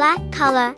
black color,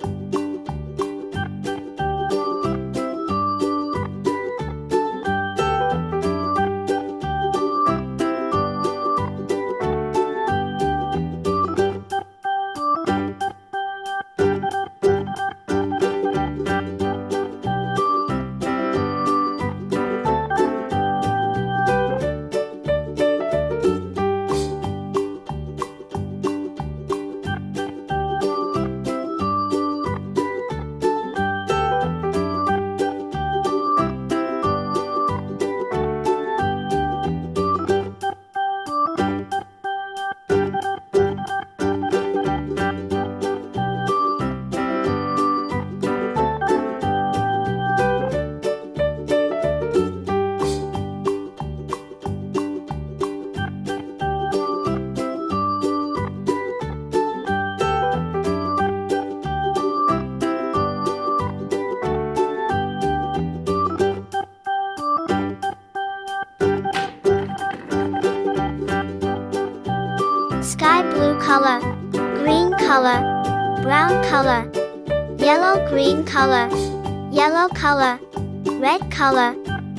sky blue color, green color, brown color, yellow-green color, yellow color, red color,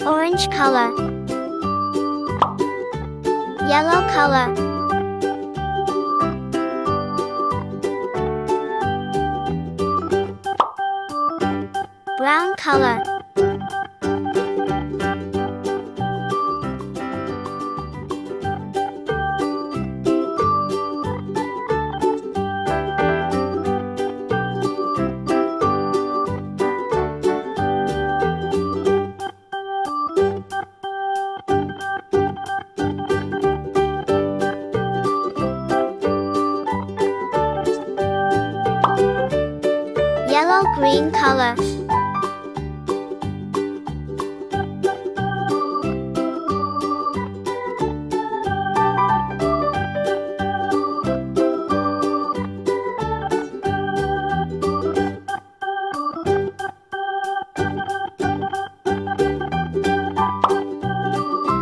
orange color, yellow color, brown color, yellow-green color,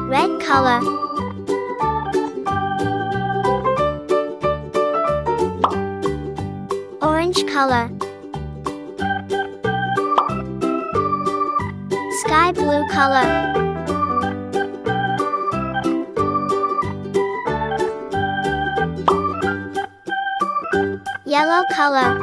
red color, orange color, sky blue color, yellow color,